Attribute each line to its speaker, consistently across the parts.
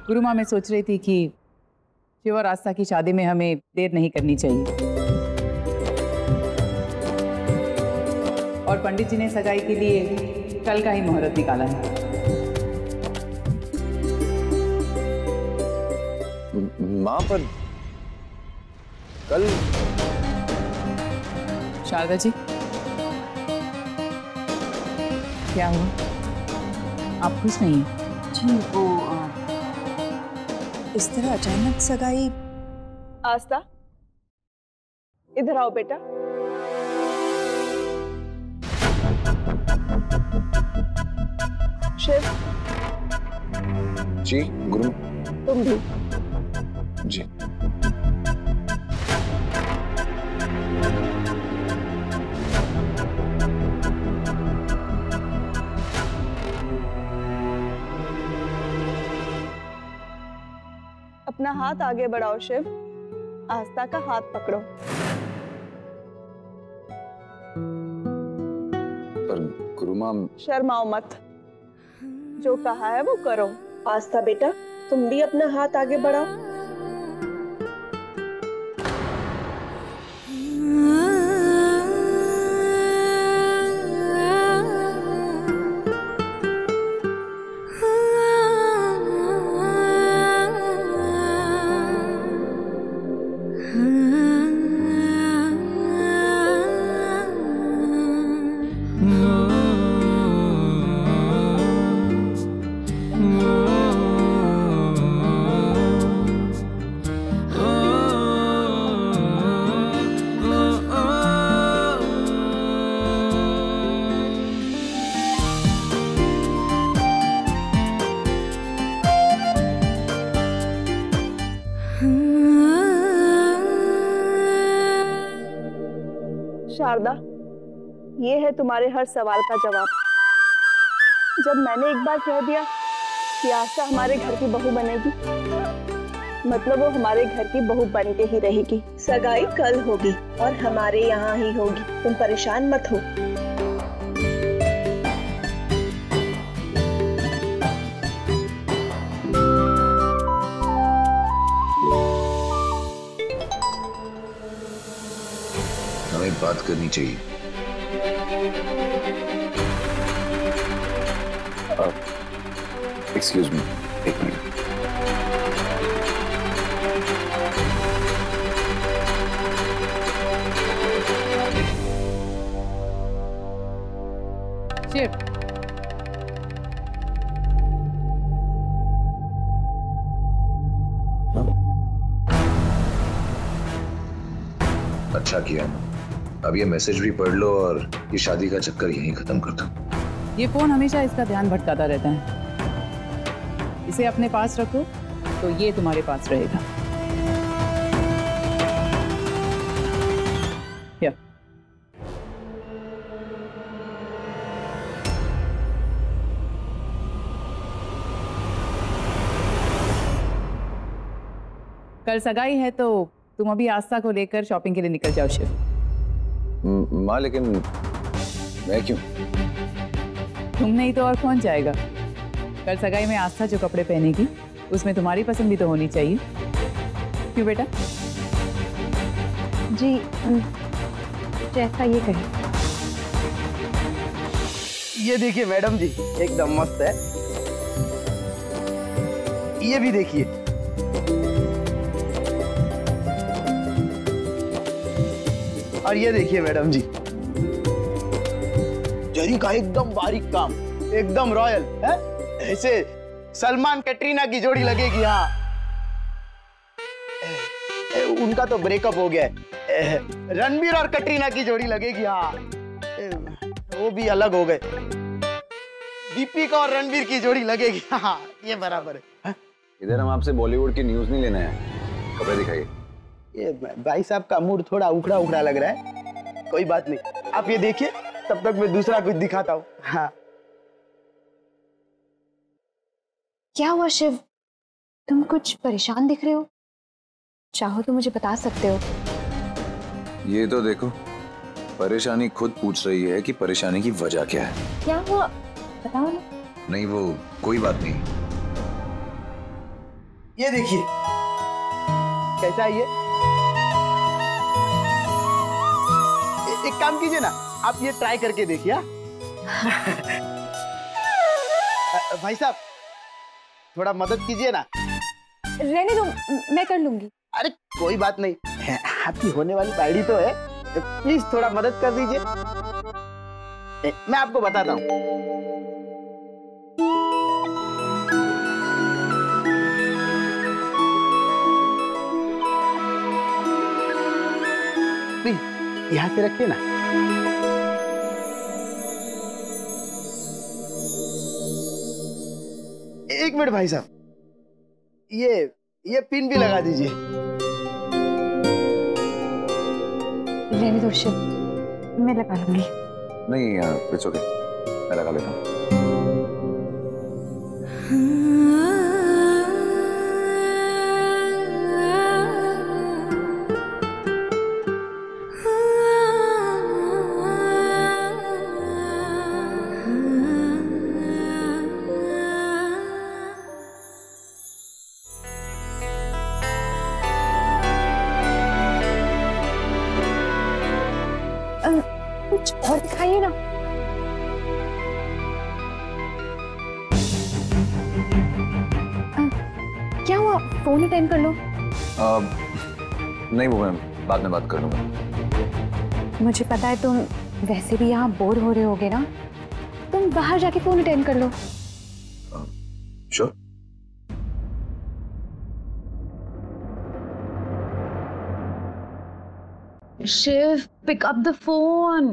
Speaker 1: गुरु माँ, मैं सोच रही थी कि शिव और आस्था की शादी में हमें देर नहीं करनी चाहिए। और पंडित जी ने सगाई के लिए कल का ही मुहूर्त निकाला है।
Speaker 2: माँ, पर कल
Speaker 1: शारदा जी, क्या हुआ? आप खुश नहीं हैं?
Speaker 3: जी, वो इस तरह अचानक सगाई।
Speaker 4: आस्था, इधर आओ बेटा। शिव
Speaker 2: जी गुरु।
Speaker 4: तुम भी।
Speaker 2: जी।
Speaker 4: अपना हाथ आगे बढ़ाओ शिव, आस्था का हाथ पकड़ो।
Speaker 2: पर गुरु माँ,
Speaker 4: शर्माओ मत, जो कहा है वो करो। आस्था बेटा, तुम भी अपना हाथ आगे बढ़ाओ। शारदा, ये है तुम्हारे हर सवाल का जवाब। जब मैंने एक बार कह दिया कि आस्था हमारे घर की बहू बनेगी, मतलब वो हमारे घर की बहू बन के ही रहेगी। सगाई कल होगी और हमारे यहाँ ही होगी, तुम परेशान मत हो।
Speaker 2: हमें बात करनी चाहिए। एक्सक्यूज मी, एक मिनट।
Speaker 1: शिव,
Speaker 2: अच्छा किया। अब ये मैसेज भी पढ़ लो और ये शादी का चक्कर यहीं खत्म कर दो।
Speaker 1: ये फोन हमेशा इसका ध्यान भटकाता रहता है। इसे अपने पास रखो तो ये तुम्हारे पास रहेगा। या। कल सगाई है तो तुम अभी आस्था को लेकर शॉपिंग के लिए निकल जाओ शिव।
Speaker 2: माँ, लेकिन मैं क्यों?
Speaker 1: तुम नहीं तो और कौन जाएगा? कल सगाई में आस्था जो कपड़े पहनेगी उसमें तुम्हारी पसंद भी तो होनी चाहिए। क्यों बेटा?
Speaker 3: जी, जैसा ये कहे।
Speaker 5: ये देखिए मैडम जी, एकदम मस्त है। ये भी देखिए। और ये देखिए मैडम जी, जरी का एकदम बारीक काम, एकदम रॉयल है। ऐसे सलमान कैटरीना की जोड़ी लगेगी। हाँ, उनका तो ब्रेकअप हो गया है। रणबीर और कैटरीना की जोड़ी लगेगी। हाँ, वो भी अलग हो गए। दीपिका और रणबीर की जोड़ी लगेगी। हाँ, ये बराबर है।
Speaker 2: इधर हम आपसे बॉलीवुड की न्यूज नहीं लेने हैं, कपड़े दिखाइए।
Speaker 5: ये भाई साहब का मूड थोड़ा उखड़ा उखड़ा लग रहा है। कोई बात नहीं, आप ये देखिए, तब तक मैं दूसरा कुछ दिखाता हूँ। हाँ।
Speaker 3: क्या हुआ शिव, तुम कुछ परेशान दिख रहे हो? चाहो तो मुझे बता सकते हो।
Speaker 2: ये तो देखो, परेशानी खुद पूछ रही है कि परेशानी की वजह क्या है।
Speaker 3: क्या हुआ बताओ ना।
Speaker 2: नहीं, वो कोई बात नहीं।
Speaker 5: ये देखिए कैसा है ये। एक काम कीजिए ना, आप ये ट्राई करके देखिए। भाई साहब थोड़ा मदद कीजिए ना।
Speaker 3: रहने दो, मैं कर लूंगी।
Speaker 5: अरे कोई बात नहीं, आपकी होने वाली पार्टी तो है, प्लीज थोड़ा मदद कर दीजिए। मैं आपको बताता हूँ। प्लीज यहाँ से रखिए ना। एक मिनट भाई साहब, ये पिन भी लगा दीजिए।
Speaker 3: रहने दो शिव, मैं लगा लूंगी।
Speaker 2: नहीं इट्स ओके, मैं लगा लेता हूँ।
Speaker 3: कुछ और दिखाइए ना। क्या हुआ, फोन अटेंड कर लो।
Speaker 2: नहीं वो मैं बाद में बात कर लूंगा।
Speaker 3: मुझे पता है तुम वैसे भी यहाँ बोर हो रहे होगे ना, तुम बाहर जाके फोन अटेंड कर लो।
Speaker 2: Sure.
Speaker 3: Shiv pick up the phone.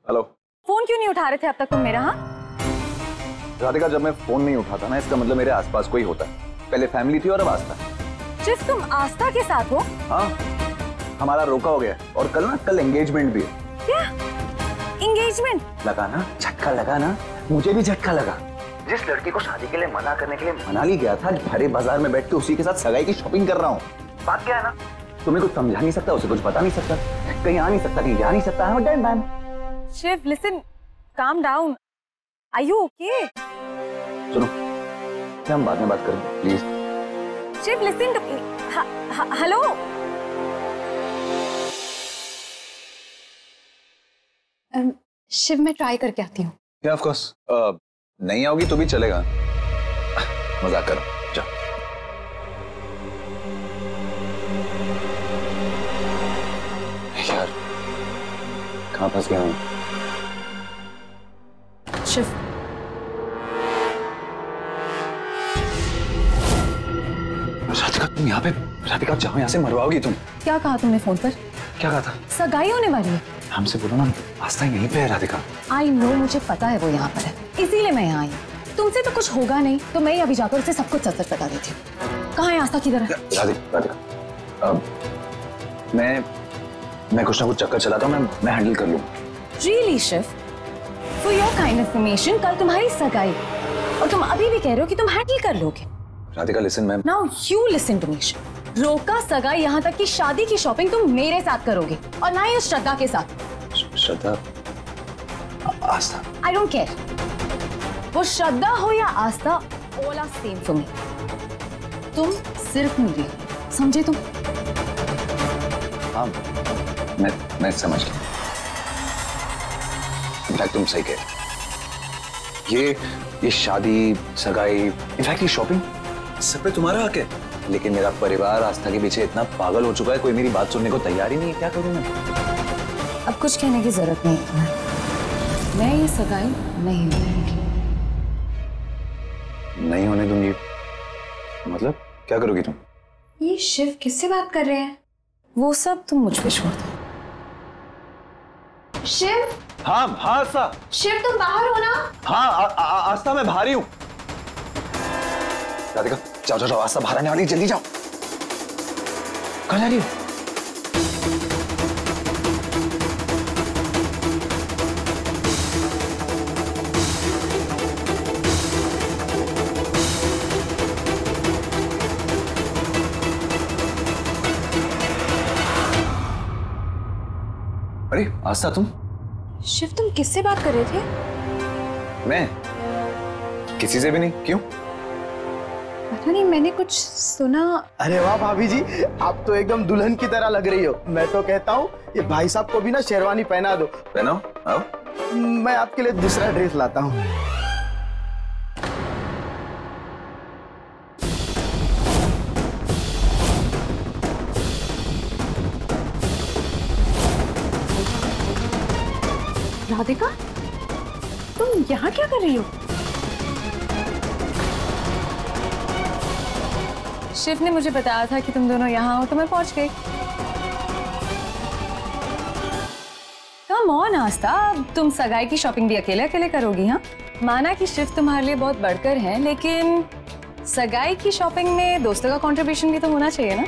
Speaker 2: Hello.
Speaker 3: Phone क्यों नहीं उठा रहे थे अब तक तुम मेरा? हाँ
Speaker 2: राधिका, जब मैं फोन नहीं उठाता ना, इसका मतलब मेरे आसपास कोई होता है। पहले फैमिली थी और अब आस्था।
Speaker 3: शिव तुम आस्था के साथ हो?
Speaker 2: हाँ, हमारा रोका हो गया और कल एंगेजमेंट भी है।
Speaker 3: क्या एंगेजमेंट?
Speaker 2: लगा ना झटका, लगा ना, मुझे भी झटका लगा। जिस लड़के को शादी के लिए मना करने के लिए मनाली गया था, भरे बाजार में बैठ के उसी के साथ सगाई की शॉपिंग कर रहा हूँ। बात क्या है ना, तुम्हें कुछ समझा नहीं सकता, उसे कुछ बता नहीं सकता, कहीं आ नहीं सकता, कहीं जा नहीं सकता। I'm a dead man.
Speaker 3: Shiv listen, calm down, are you okay?
Speaker 2: सुनो, क्या हम बाद में बात करें please?
Speaker 3: Shiv listen, hello. Shiv मैं ट्राई करके आती हूँ।
Speaker 2: या ऑफ कोर्स, नहीं आओगी तो भी चलेगा, मजाक करो, जाओ। यार कहाँ फंस गया हूँ?
Speaker 3: शिव
Speaker 2: राधिका तुम यहाँ पे? राधिका जाओ यहाँ से, मरवाओगी तुम।
Speaker 3: क्या कहा तुमने फोन पर?
Speaker 2: क्या कहा था?
Speaker 3: सगाई होने वाली है।
Speaker 2: हमसे बोलो ना, आस्था यहीं पे है राधिका।
Speaker 3: आई नो, मुझे पता है वो यहाँ पर है, इसीलिए मैं यहाँ आई। तुमसे तो कुछ होगा नहीं तो मैं अभी जाकर उसे सब कुछ सच बता देती हूँ। कहाँ है आस्था, किधर है?
Speaker 2: राधिका मैं कुछ ना कुछ चक्कर चलाता हूँ, मैं हैंडल कर लूँगा।
Speaker 3: Really, Shiv? For your kind information, कल तुम्हारी सगाई और तुम अभी भी कह रहे हो कि तुम हैंडल कर लोगे।
Speaker 2: राधिका लिसन, मैं
Speaker 3: Now you listen to me, Shiv. रोका सगाई, यहाँ तक कि शादी की शॉपिंग तुम मेरे साथ करोगे और ना ही उस श्रद्धा के साथ।
Speaker 2: श्रद्धा, आस्था,
Speaker 3: I don't care. वो श्रद्धा हो या आस्था, all are same for me. तुम सिर्फ मेरी हो, समझे तुम?
Speaker 2: हाँ मैं समझ गया। इनफैक्ट तुम सही कह रहे। ये शादी, सगाई, इनफैक्ट ये शॉपिंग, सब पे तुम्हारा हक है। लेकिन मेरा परिवार आस्था के पीछे इतना पागल हो चुका है, कोई मेरी बात सुनने को तैयार ही नहीं है। क्या करूं मैं?
Speaker 3: अब कुछ कहने की जरूरत नहीं है। मैं ये सगाई नहीं होने दूंगी।
Speaker 2: नहीं होने दूंगी मतलब क्या करोगी तुम?
Speaker 3: ये शिव किससे बात कर रहे हैं? वो सब तुम मुझ पे छोड़ दो। शिव?
Speaker 2: हाँ आस्था।
Speaker 3: शिव तुम बाहर हो ना?
Speaker 2: हाँ आस्था, मैं बाहर ही हूँ। राधिका जाओ जाओ, आस्था बाहर आने वाली है, जल्दी जाओ। कहाँ जा रही हो? अरे आस्था तुम?
Speaker 3: शिव तुम किससे बात कर रहे थे?
Speaker 2: मैं किसी से भी नहीं। क्यों?
Speaker 3: पता नहीं, मैंने कुछ सुना।
Speaker 5: अरे वाह भाभी जी, आप तो एकदम दुल्हन की तरह लग रही हो। मैं तो कहता हूँ ये भाई साहब को भी ना शेरवानी पहना दो।
Speaker 2: पहनाओ, आओ।
Speaker 5: मैं आपके लिए दूसरा ड्रेस लाता हूँ।
Speaker 3: राधिका, तुम यहाँ क्या कर रही हो? शिव ने मुझे बताया था कि तुम दोनों यहाँ हो तो मैं पहुंच गई। कम ऑन आस्था, तुम सगाई की शॉपिंग भी अकेले अकेले करोगी? हाँ, माना कि शिव तुम्हारे लिए बहुत बढ़कर है, लेकिन सगाई की शॉपिंग में दोस्तों का कंट्रीब्यूशन भी तो होना चाहिए ना।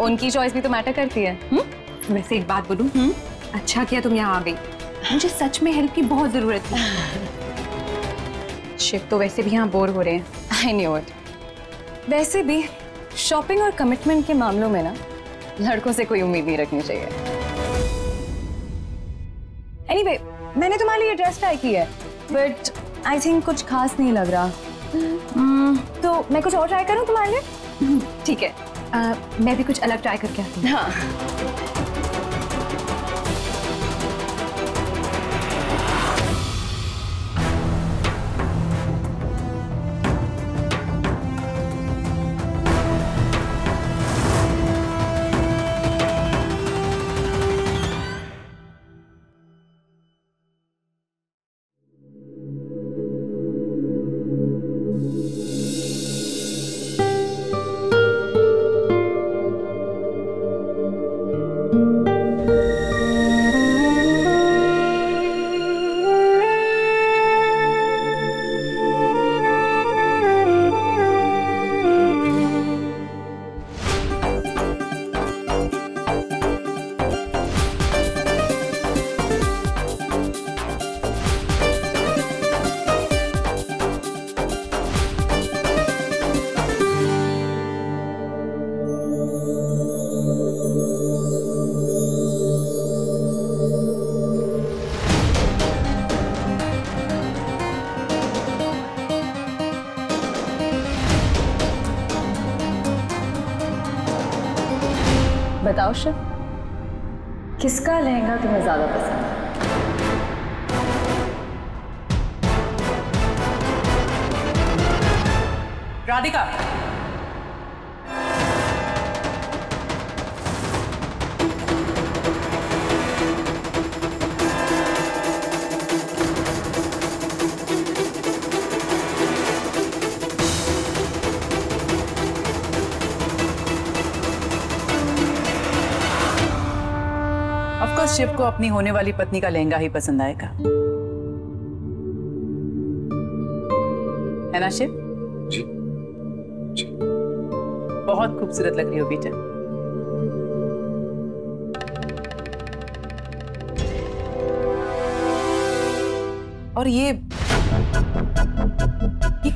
Speaker 3: उनकी चॉइस भी तो मैटर करती है।
Speaker 6: वैसे एक बात बोलूं, अच्छा किया तुम यहाँ आ गई, मुझे सच में हेल्प की बहुत जरूरत थी। शिव तो वैसे भी यहाँ बोर हो रहे हैं।
Speaker 3: I knew it. वैसे भी शॉपिंग और कमिटमेंट के मामलों में ना लड़कों से कोई उम्मीद नहीं रखनी चाहिए। एनीवे, मैंने तुम्हारे लिए ड्रेस ट्राई की है, बट आई थिंक कुछ खास नहीं लग रहा। तो मैं कुछ और ट्राई करूं तुम्हारे लिए?
Speaker 6: ठीक है, मैं भी कुछ अलग ट्राई करके आती हूँ।
Speaker 3: हाँ। बताओ शिव, किसका लहंगा तुम्हें ज्यादा पसंद है?
Speaker 1: राधिका, ऑफकोर्स शिव को अपनी होने वाली पत्नी का लहंगा ही पसंद आएगा, है ना शिव?
Speaker 2: जी जी।
Speaker 1: बहुत खूबसूरत लग रही हो बेटा। और ये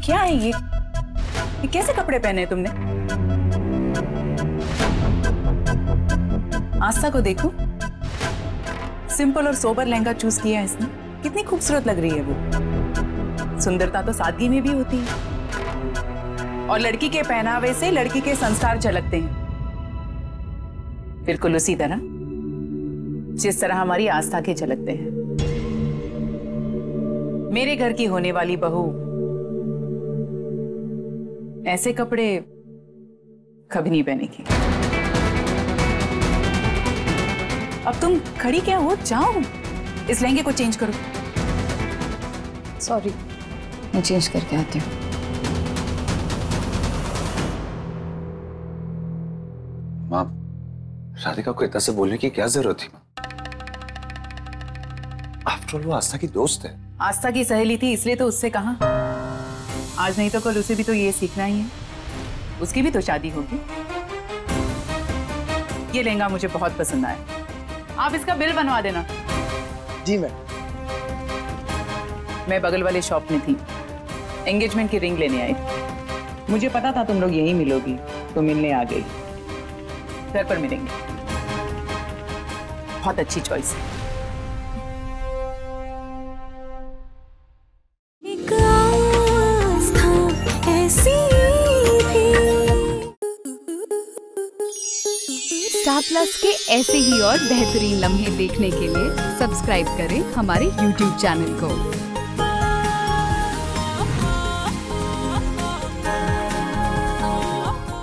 Speaker 1: क्या है? ये कैसे कपड़े पहने हैं तुमने? आस्था को देखो, सिंपल और सोबर लहंगा चूज किया है इसने। कितनी खूबसूरत लग रही है वो। सुंदरता तो सादगी में भी होती है, और लड़की के पहनावे से लड़की के संस्कार झलकते हैं, बिल्कुल उसी तरह जिस तरह हमारी आस्था के झलकते हैं। मेरे घर की होने वाली बहू ऐसे कपड़े कभी नहीं पहनेगी। अब तुम खड़ी क्या हो? जाओ इस लहंगे को चेंज करो।
Speaker 3: सॉरी, मैं चेंज करके आती हूँ।
Speaker 2: माँ, राधिका को इतना से बोलने की क्या जरूरत थी? आफ्टर ऑल वो आस्था की दोस्त है।
Speaker 1: आस्था की सहेली थी इसलिए तो उससे कहा। आज नहीं तो कल उसे भी तो ये सीखना ही है। उसकी भी तो शादी होगी। ये लहंगा मुझे बहुत पसंद आया, आप इसका बिल बनवा देना।
Speaker 5: जी मैम।
Speaker 1: मैं बगल वाले शॉप में थी, एंगेजमेंट की रिंग लेने आई। मुझे पता था तुम लोग यहीं मिलोगी, तो मिलने आ गई। घर पर मिलेंगे। बहुत अच्छी चॉइस है।
Speaker 7: एक आस्था स्टार प्लस के ऐसे ही और बेहतरीन लम्हे देखने के लिए सब्सक्राइब करें हमारे YouTube चैनल को।